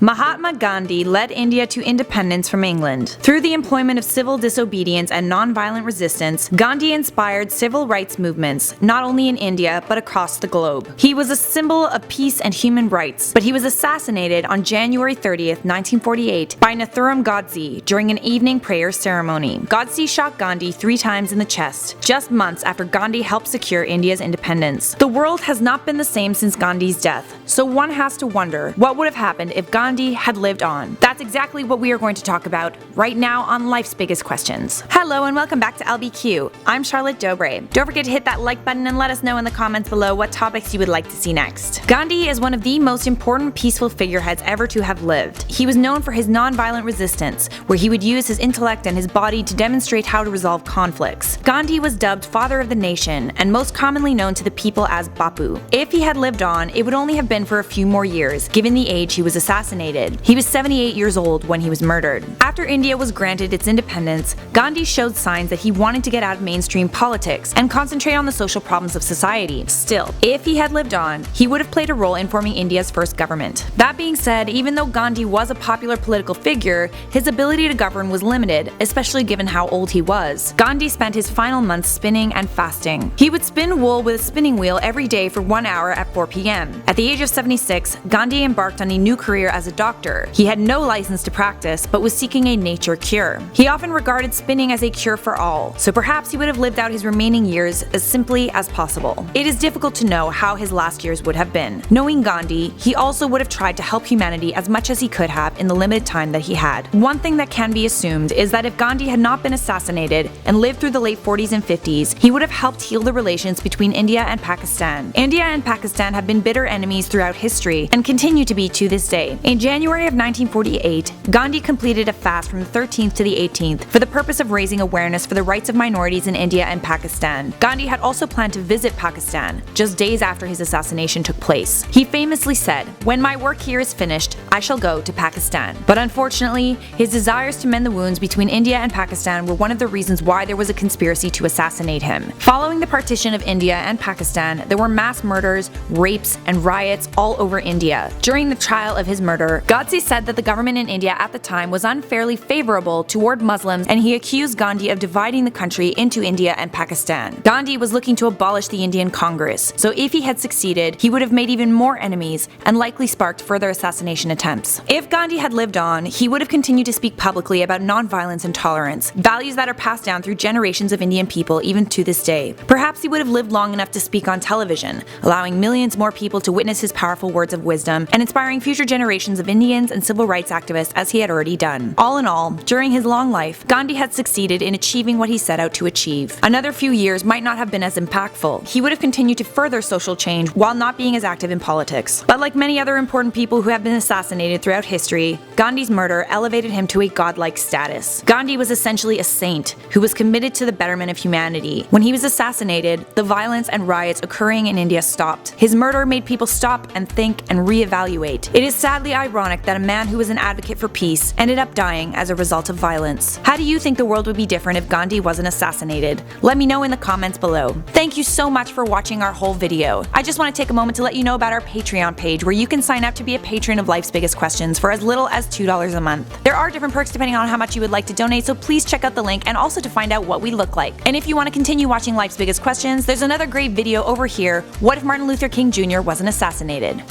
Mahatma Gandhi led India to independence from England. Through the employment of civil disobedience and non-violent resistance, Gandhi inspired civil rights movements, not only in India but across the globe. He was a symbol of peace and human rights, but he was assassinated on January 30th, 1948 by Nathuram Godse during an evening prayer ceremony. Godse shot Gandhi 3 times in the chest, just months after Gandhi helped secure India's independence. The world has not been the same since Gandhi's death, so one has to wonder what would have happened if Gandhi had lived on. That's exactly what we are going to talk about right now on Life's Biggest Questions. Hello and welcome back to LBQ. I'm Charlotte Dobre. Don't forget to hit that like button and let us know in the comments below what topics you would like to see next. Gandhi is one of the most important peaceful figureheads ever to have lived. He was known for his non-violent resistance, where he would use his intellect and his body to demonstrate how to resolve conflicts. Gandhi was dubbed Father of the Nation and most commonly known to the people as Bapu. If he had lived on, it would only have been for a few more years, given the age he was assassinated. He was 78 years old when he was murdered. After India was granted its independence, Gandhi showed signs that he wanted to get out of mainstream politics and concentrate on the social problems of society. Still, if he had lived on, he would have played a role in forming India's first government. That being said, even though Gandhi was a popular political figure, his ability to govern was limited, especially given how old he was. Gandhi spent his final months spinning and fasting. He would spin wool with a spinning wheel every day for 1 hour at 4 p.m. At the age of 76, Gandhi embarked on a new career as a doctor. He had no license to practice, but was seeking a nature cure. He often regarded spinning as a cure for all, so perhaps he would have lived out his remaining years as simply as possible. It is difficult to know how his last years would have been. Knowing Gandhi, he also would have tried to help humanity as much as he could have in the limited time that he had. One thing that can be assumed is that if Gandhi had not been assassinated and lived through the late 40s and 50s, he would have helped heal the relations between India and Pakistan. India and Pakistan have been bitter enemies throughout history and continue to be to this day. In January of 1948, Gandhi completed a fast from the 13th to the 18th for the purpose of raising awareness for the rights of minorities in India and Pakistan. Gandhi had also planned to visit Pakistan just days after his assassination took place. He famously said, "When my work here is finished, I shall go to Pakistan." But unfortunately, his desires to mend the wounds between India and Pakistan were one of the reasons why there was a conspiracy to assassinate him. Following the partition of India and Pakistan, there were mass murders, rapes, and riots all over India. During the trial of his murder, Godse said that the government in India at the time was unfairly favorable toward Muslims, and he accused Gandhi of dividing the country into India and Pakistan. Gandhi was looking to abolish the Indian Congress, so if he had succeeded, he would have made even more enemies and likely sparked further assassination attempts. If Gandhi had lived on, he would have continued to speak publicly about nonviolence and tolerance, values that are passed down through generations of Indian people even to this day. Perhaps he would have lived long enough to speak on television, allowing millions more people to witness his powerful words of wisdom and inspiring future generations of Indians and civil rights activists as he had already done. All in all, during his long life, Gandhi had succeeded in achieving what he set out to achieve. Another few years might not have been as impactful. He would have continued to further social change while not being as active in politics. But like many other important people who have been assassinated throughout history, Gandhi's murder elevated him to a godlike status. Gandhi was essentially a saint who was committed to the betterment of humanity. When he was assassinated, the violence and riots occurring in India stopped. His murder made people stop and think and reevaluate. It is sadly ironic that a man who was an advocate for peace ended up dying as a result of violence. How do you think the world would be different if Gandhi wasn't assassinated? Let me know in the comments below. Thank you so much for watching our whole video. I just want to take a moment to let you know about our Patreon page, where you can sign up to be a patron of Life's Biggest Questions for as little as $2 a month. There are different perks depending on how much you would like to donate, so please check out the link and also to find out what we look like. And if you want to continue watching Life's Biggest Questions, there's another great video over here: what if Martin Luther King Jr. wasn't assassinated?